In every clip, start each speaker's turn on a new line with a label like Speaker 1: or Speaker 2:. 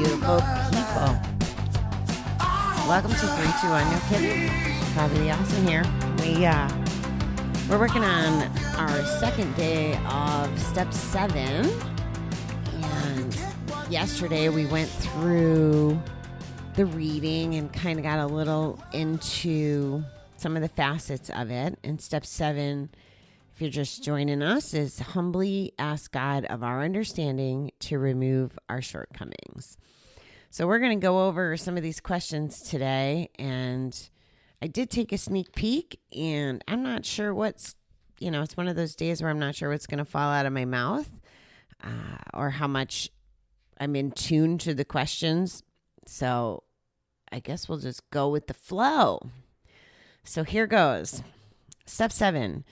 Speaker 1: beautiful people. Welcome to 321 No Kiddin. Probably awesome here. We're working on our second day of step 7. And yesterday we went through the reading and kind of got a little into some of the facets of it. And step 7, if you're just joining us, is humbly ask God of our understanding to remove our shortcomings. So we're going to go over some of these questions today, and I did take a sneak peek, and I'm not sure what's, it's one of those days where I'm not sure what's going to fall out of my mouth or how much I'm in tune to the questions. So I guess we'll just go with the flow. So here goes. Step 7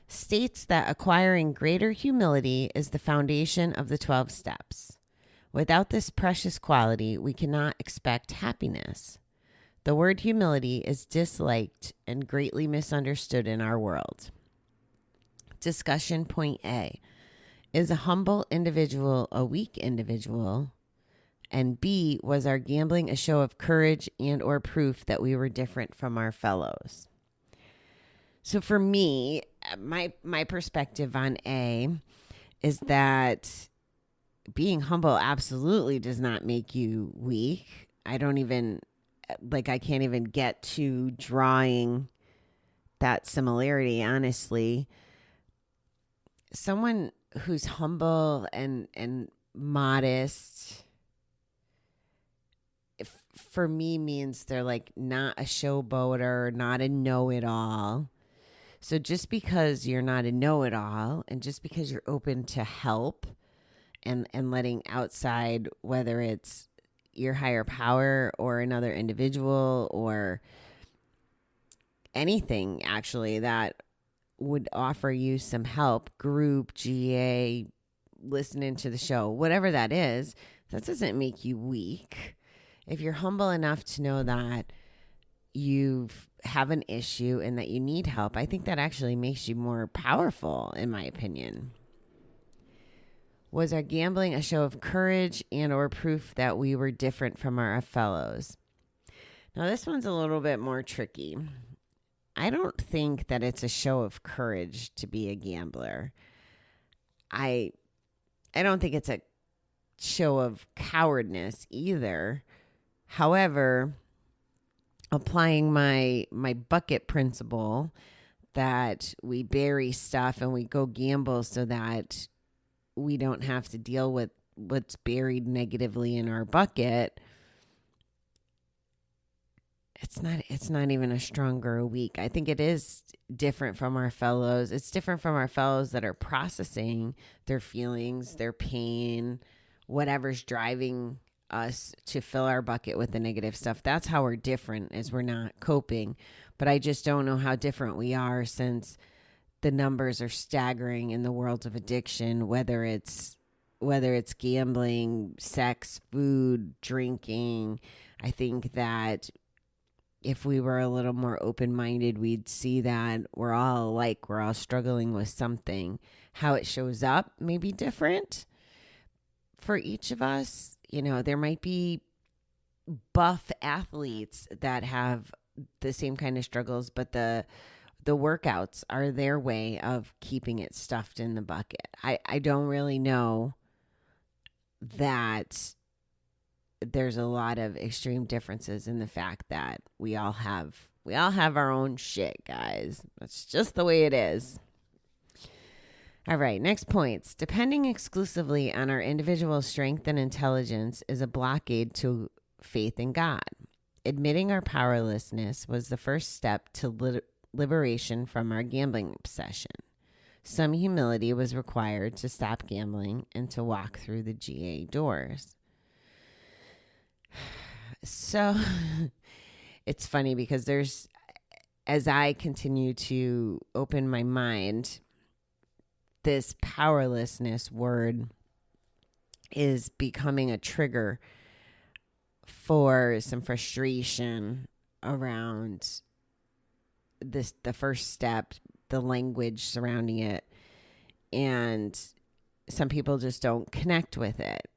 Speaker 1: states that acquiring greater humility is the foundation of the 12 steps. Without this precious quality, we cannot expect happiness. The word humility is disliked and greatly misunderstood in our world. Discussion point A. Is a humble individual a weak individual? And B, was our gambling a show of courage and or proof that we were different from our fellows? So for me, my perspective on A is that being humble absolutely does not make you weak. I can't even get to drawing that similarity, honestly. Someone who's humble and modest, for me, means they're like not a showboater, not a know-it-all. So just because you're not a know-it-all and just because you're open to help and letting outside, whether it's your higher power or another individual or anything actually that would offer you some help, group, GA, listening to the show, whatever that is, that doesn't make you weak. If you're humble enough to know that you have an issue and that you need help, I think that actually makes you more powerful, in my opinion. Was our gambling a show of courage and or proof that we were different from our fellows? Now, this one's a little bit more tricky. I don't think that it's a show of courage to be a gambler. I don't think it's a show of cowardness either. However, applying my bucket principle that we bury stuff and we go gamble so that we don't have to deal with what's buried negatively in our bucket, it's not even a stronger or weak. I think it is different from our fellows. It's different from our fellows that are processing their feelings, their pain, whatever's driving us to fill our bucket with the negative stuff. That's how we're different, is we're not coping. But I just don't know how different we are, since the numbers are staggering in the world of addiction, whether it's gambling, sex, food, drinking. I think that if we were a little more open-minded, we'd see that we're all alike. We're all struggling with something. How it shows up may be different for each of us. There might be buff athletes that have the same kind of struggles, but the workouts are their way of keeping it stuffed in the bucket. I don't really know that there's a lot of extreme differences in the fact that we all have our own shit, guys. That's just the way it is. All right, next points. Depending exclusively on our individual strength and intelligence is a blockade to faith in God. Admitting our powerlessness was the first step to liberation from our gambling obsession. Some humility was required to stop gambling and to walk through the GA doors. So it's funny because as I continue to open my mind, this powerlessness word is becoming a trigger for some frustration around the first step, the language surrounding it, and some people just don't connect with it.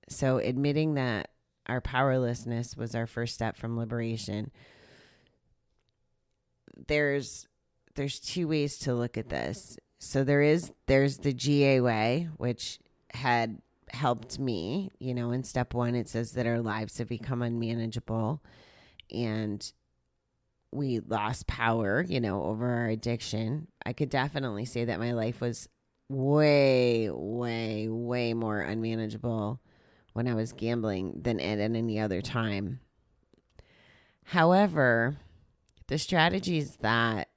Speaker 1: So admitting that our powerlessness was our first step from liberation. There's two ways to look at this. So there's the GA way, which had helped me. In step 1, it says that our lives have become unmanageable and we lost power, over our addiction. I could definitely say that my life was way, way, way more unmanageable when I was gambling than at any other time. However, the strategies that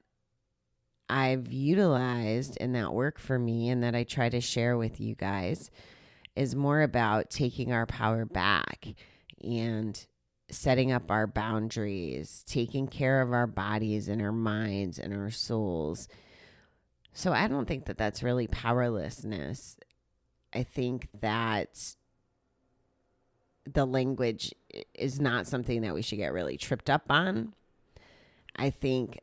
Speaker 1: I've utilized and that work for me and that I try to share with you guys is more about taking our power back and setting up our boundaries, taking care of our bodies and our minds and our souls. So I don't think that that's really powerlessness. I think that the language is not something that we should get really tripped up on. I think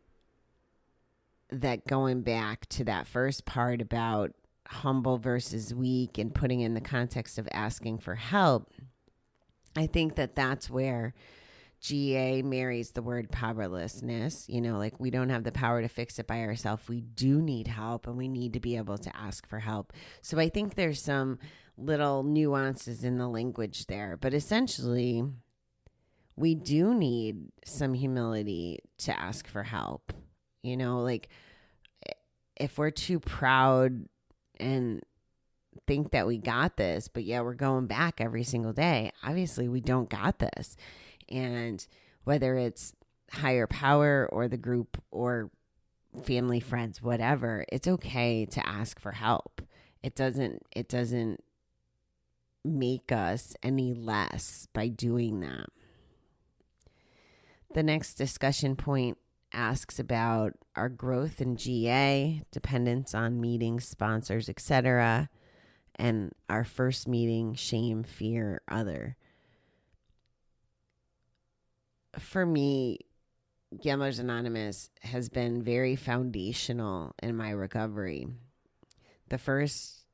Speaker 1: that going back to that first part about humble versus weak and putting in the context of asking for help, I think that that's where GA marries the word powerlessness. Like we don't have the power to fix it by ourselves. We do need help and we need to be able to ask for help. So I think there's some little nuances in the language there, but essentially we do need some humility to ask for help. Like if we're too proud and think that we got this, but we're going back every single day, obviously we don't got this. And whether it's higher power or the group or family, friends, whatever, it's okay to ask for help. It doesn't make us any less by doing that. The next discussion point asks about our growth in GA, dependence on meetings, sponsors, etc., and our first meeting, shame, fear, other. For me, Gamblers Anonymous has been very foundational in my recovery. The first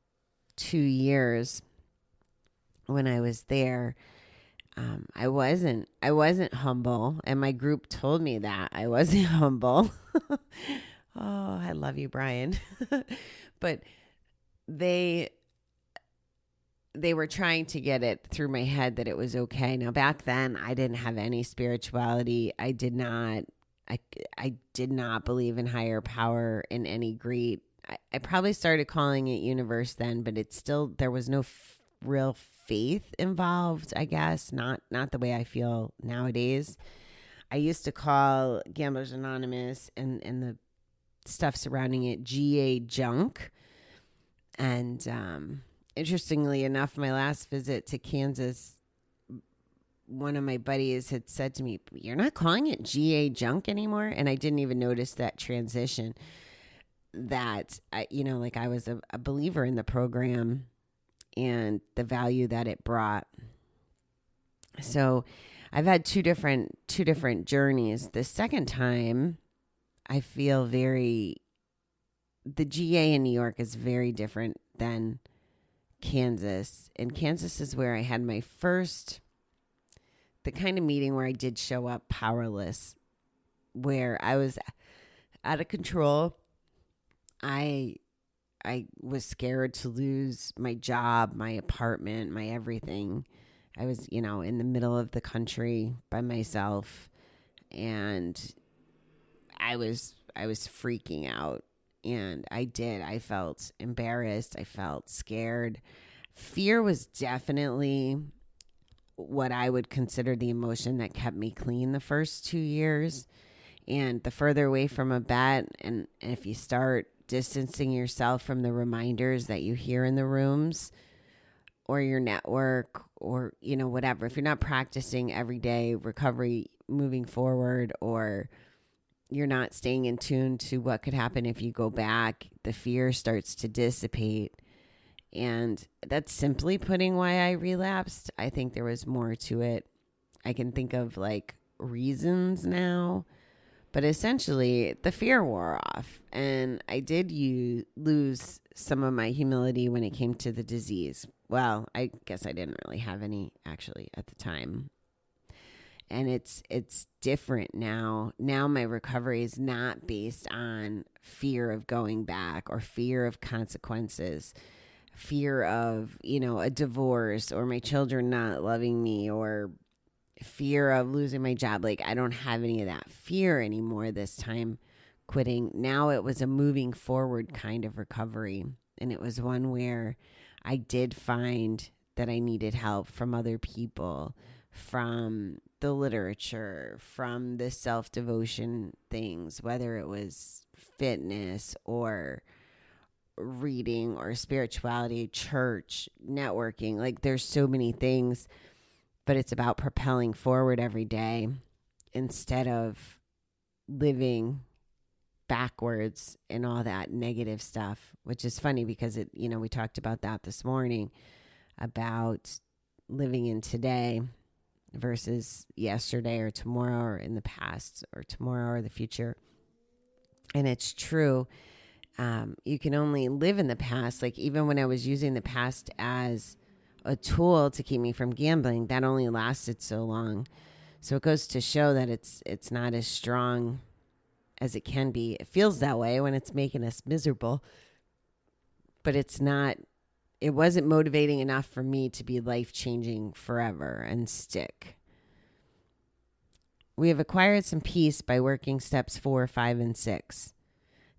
Speaker 1: 2 years when I was there, I wasn't humble, and my group told me that I wasn't humble. Oh, I love you, Brian. But they were trying to get it through my head that it was okay. Now, back then, I didn't have any spirituality. I did not believe in higher power in any great. I probably started calling it universe then, but there was no real faith involved, I guess. Not the way I feel nowadays. I used to call Gamblers Anonymous and the stuff surrounding it GA junk. And interestingly enough, my last visit to Kansas, one of my buddies had said to me, "You're not calling it GA junk anymore?" And I didn't even notice that transition, that I was a believer in the program and the value that it brought. So I've had two different journeys. The second time, I feel the GA in New York is very different than Kansas. And Kansas is where I had my first, the kind of meeting where I did show up powerless, where I was out of control. I was scared to lose my job, my apartment, my everything. I was, in the middle of the country by myself, and I was freaking out. And I felt embarrassed. I felt scared. Fear was definitely what I would consider the emotion that kept me clean the first 2 years. And the further away from a bet, and if you start distancing yourself from the reminders that you hear in the rooms or your network or, whatever, if you're not practicing everyday recovery moving forward, or you're not staying in tune to what could happen if you go back, the fear starts to dissipate. And that's simply putting why I relapsed. I think there was more to it. I can think of reasons now, but essentially the fear wore off, and I did lose some of my humility when it came to the disease. well, I guess I didn't really have any actually at the time. And it's different now. Now my recovery is not based on fear of going back or fear of consequences, fear of, a divorce or my children not loving me or fear of losing my job. Like, I don't have any of that fear anymore this time quitting. Now it was a moving forward kind of recovery. And it was one where I did find that I needed help from other people, from the literature, from the self-devotion things, whether it was fitness or reading or spirituality, church, networking. Like, there's so many things, but it's about propelling forward every day instead of living backwards and all that negative stuff, which is funny because we talked about that this morning, about living in today versus yesterday or tomorrow or in the past or tomorrow or the future. And it's true. You can only live in the past. Like, even when I was using the past as a tool to keep me from gambling, that only lasted so long. So it goes to show that it's not as strong as it can be. It feels that way when it's making us miserable, but it's not. It wasn't motivating enough for me to be life-changing forever and stick. We have acquired some peace by working steps 4, 5, and 6.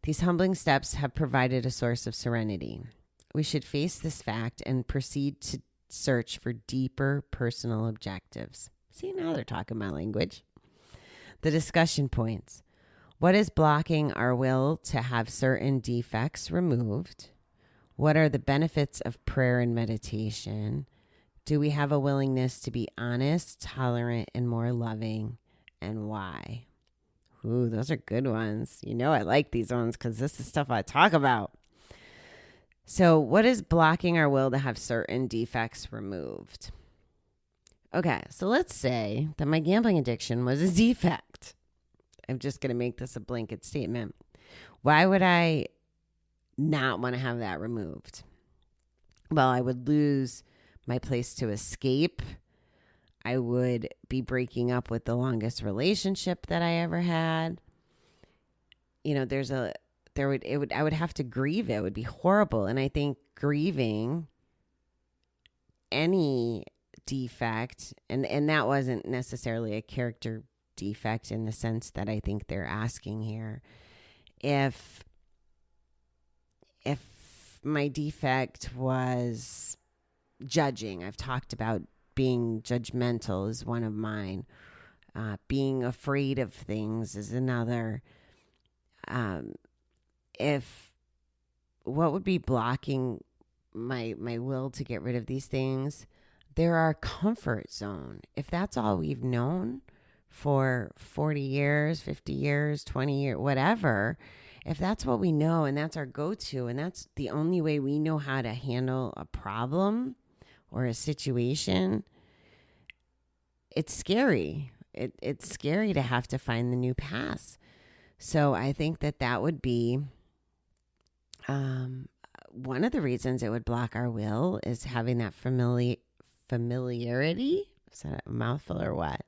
Speaker 1: These humbling steps have provided a source of serenity. We should face this fact and proceed to search for deeper personal objectives. See, now they're talking my language. The discussion points. What is blocking our will to have certain defects removed? What are the benefits of prayer and meditation? Do we have a willingness to be honest, tolerant, and more loving? And why? Ooh, those are good ones. I like these ones because this is stuff I talk about. So what is blocking our will to have certain defects removed? Okay, so let's say that my gambling addiction was a defect. I'm just going to make this a blanket statement. Why would I not want to have that removed? Well, I would lose my place to escape. I would be breaking up with the longest relationship that I ever had. I would have to grieve it. It would be horrible. And I think grieving any defect, and that wasn't necessarily a character defect in the sense that I think they're asking here. If my defect was judging, I've talked about being judgmental is one of mine. Being afraid of things is another. What would be blocking my will to get rid of these things? They're our comfort zone. If that's all we've known for 40 years, 50 years, 20 years, whatever, if that's what we know and that's our go-to and that's the only way we know how to handle a problem or a situation, it's scary. It's scary to have to find the new paths. So I think that would be one of the reasons it would block our will is having that familiarity. Is that a mouthful or what?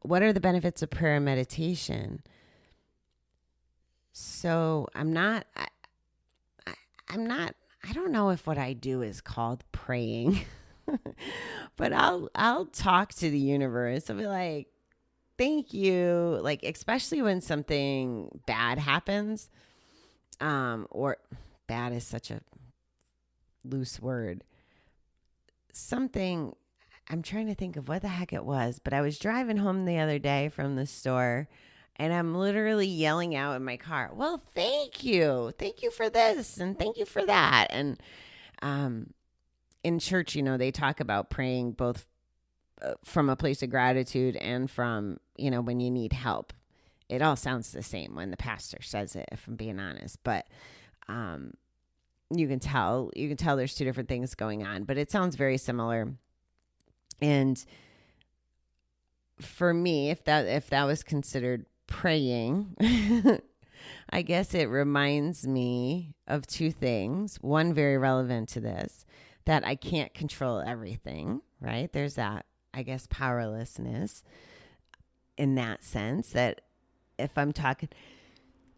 Speaker 1: What are the benefits of prayer and meditation? So I don't know if what I do is called praying, but I'll talk to the universe. I'll be like, thank you. Like, especially when something bad happens, or bad is such a loose word. I'm trying to think of what the heck it was, but I was driving home the other day from the store and I'm literally yelling out in my car, well, thank you. Thank you for this. And thank you for that. And, in church, they talk about praying both from a place of gratitude and from, when you need help. It all sounds the same when the pastor says it, if I'm being honest, but, you can tell there's two different things going on, but it sounds very similar. And for me, if that was considered praying, I guess it reminds me of two things. One very relevant to this, that I can't control everything, right? There's that, I guess, powerlessness in that sense, that if I'm talking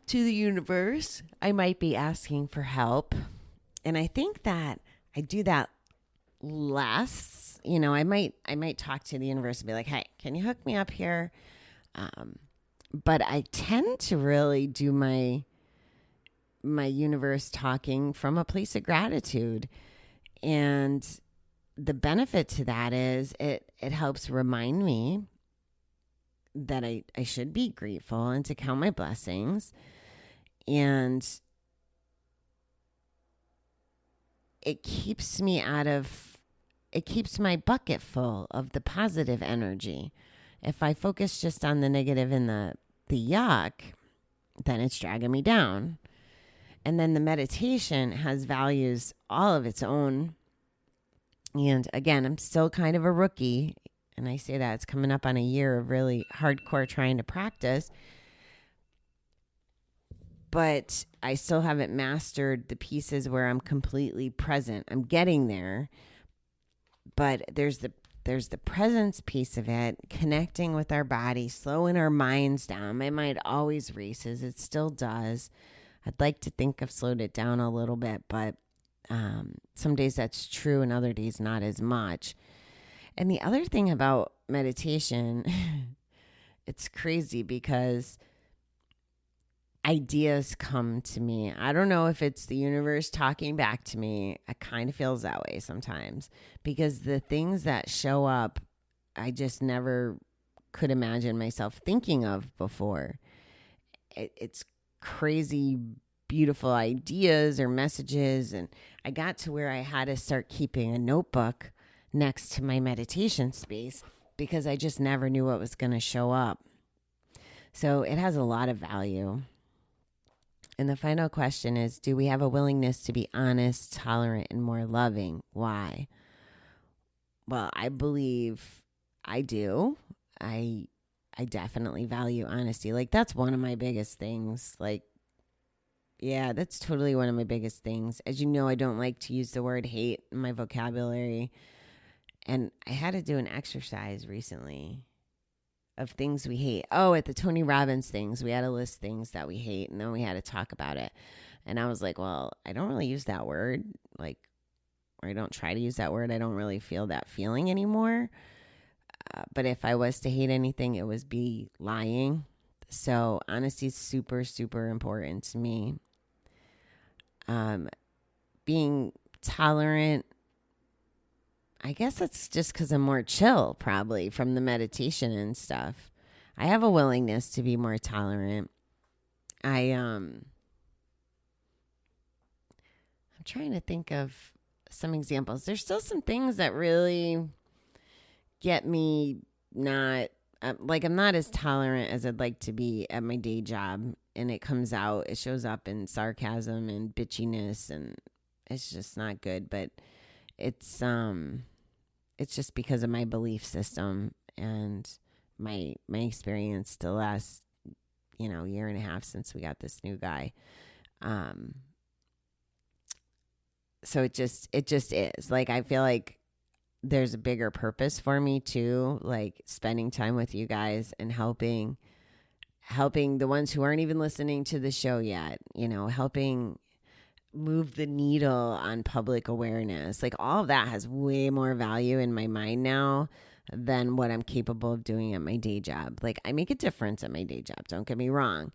Speaker 1: to the universe, I might be asking for help. And I think that I do that less. I might talk to the universe and be like, hey, can you hook me up here? But I tend to really do my universe talking from a place of gratitude. And the benefit to that is it helps remind me that I should be grateful and to count my blessings. And it keeps my bucket full of the positive energy. If I focus just on the negative and the yuck, then it's dragging me down. And then the meditation has values all of its own. And again, I'm still kind of a rookie. And I say that it's coming up on a year of really hardcore trying to practice. But I still haven't mastered the pieces where I'm completely present. I'm getting there. But there's the presence piece of it, connecting with our body, slowing our minds down. My mind always races. It still does. I'd like to think I've slowed it down a little bit, but some days that's true and other days not as much. And the other thing about meditation, it's crazy because ideas come to me. I don't know if it's the universe talking back to me. It kind of feels that way sometimes because the things that show up, I just never could imagine myself thinking of before. It's crazy, beautiful ideas or messages. And I got to where I had to start keeping a notebook next to my meditation space because I just never knew what was going to show up. So it has a lot of value. And the final question is, do we have a willingness to be honest, tolerant, and more loving? Why? Well, I believe I do. I definitely value honesty. Like, that's one of my biggest things. Like, yeah, that's totally one of my biggest things. As you know, I don't like to use the word hate in my vocabulary. And I had to do an exercise recently of things we hate. Oh, at the Tony Robbins things, we had to list things that we hate, and then we had to talk about it. And I was like, well, I don't really use that word. Like, or I don't try to use that word. I don't really feel that feeling anymore. But if I was to hate anything, it was be lying. So honesty is super, super important to me. Being tolerant, I guess it's just because I'm more chill, probably, from the meditation and stuff. I have a willingness to be more tolerant. I'm trying to think of some examples. There's still some things that really get me not, I'm not as tolerant as I'd like to be at my day job. And it comes out, it shows up in sarcasm and bitchiness, and it's just not good. But it's just because of my belief system and my experience the last, year and a half since we got this new guy. So it just is. Like, I feel like there's a bigger purpose for me too, like spending time with you guys and helping the ones who aren't even listening to the show yet, helping move the needle on public awareness. Like, all of that has way more value in my mind now than what I'm capable of doing at my day job. Like, I make a difference at my day job. Don't get me wrong.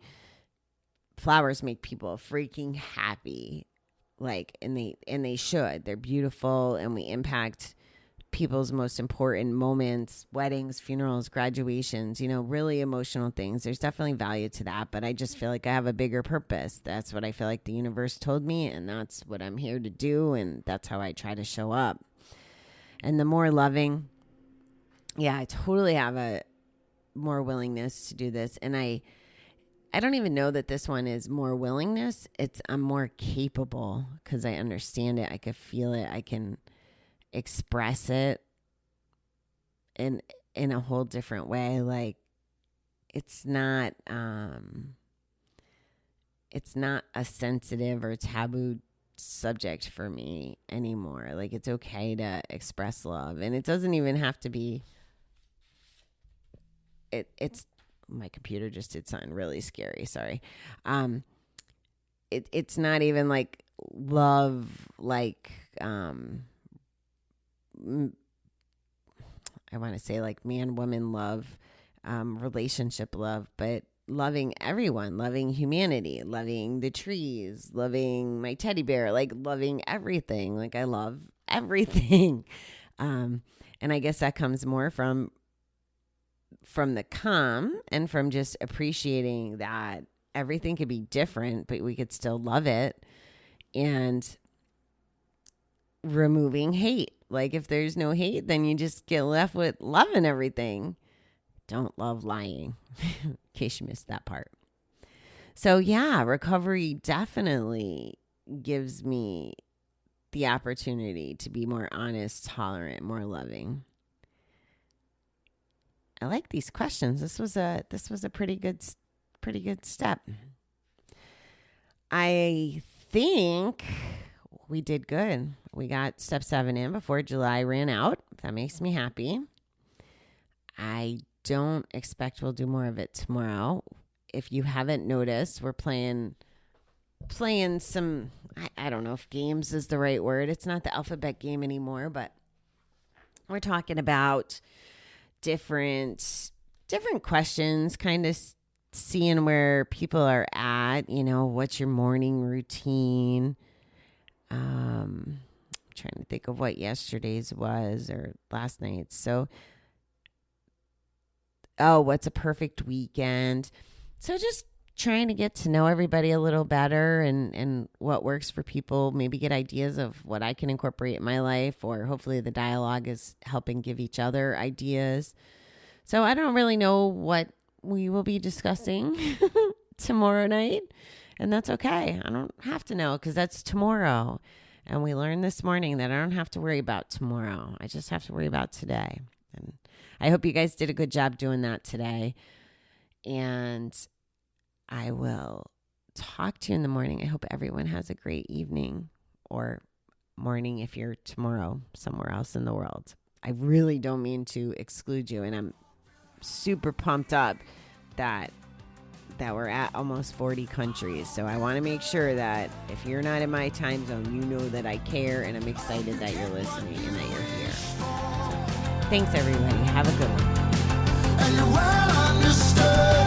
Speaker 1: Flowers make people freaking happy. Like, and they should. They're beautiful, and we impact people's most important moments, weddings, funerals, graduations, really emotional things. There's definitely value to that, but I just feel like I have a bigger purpose. That's what I feel like the universe told me, and that's what I'm here to do, and that's how I try to show up. And the more loving, yeah, I totally have a more willingness to do this, and I don't even know that this one is more willingness. I'm more capable because I understand it. I can feel it. I can express it in a whole different way. Like, it's not a sensitive or taboo subject for me anymore. Like, it's okay to express love, and it doesn't even have to be. It's my computer just did something really scary. Sorry. It's not even like love, like I want to say like man woman love, relationship love, but loving everyone, loving humanity, loving the trees, loving my teddy bear, like loving everything. Like, I love everything. And I guess that comes more from the calm and from just appreciating that everything could be different, but we could still love it, and removing hate. Like, if there's no hate, then you just get left with loving everything. Don't love lying, in case you missed that part. So yeah, recovery definitely gives me the opportunity to be more honest, tolerant, more loving. I like these questions. This was a pretty good step. I think we did good. We got step 7 in before July ran out. That makes me happy. I don't expect we'll do more of it tomorrow. If you haven't noticed, we're playing some, I don't know if games is the right word. It's not the alphabet game anymore, but we're talking about different questions, kind of seeing where people are at. You know, what's your morning routine? I'm trying to think of what yesterday's was or last night's. So, what's a perfect weekend? So just trying to get to know everybody a little better, and what works for people, maybe get ideas of what I can incorporate in my life, or hopefully the dialogue is helping give each other ideas. So I don't really know what we will be discussing tomorrow night, and that's okay. I don't have to know, because that's tomorrow. And we learned this morning that I don't have to worry about tomorrow. I just have to worry about today. And I hope you guys did a good job doing that today. And I will talk to you in the morning. I hope everyone has a great evening or morning if you're tomorrow somewhere else in the world. I really don't mean to exclude you, and I'm super pumped up that we're at almost 40 countries. So I want to make sure that if you're not in my time zone, you know that I care, and I'm excited that you're listening and that you're here. So, thanks, everybody. Have a good one. And you're well understood.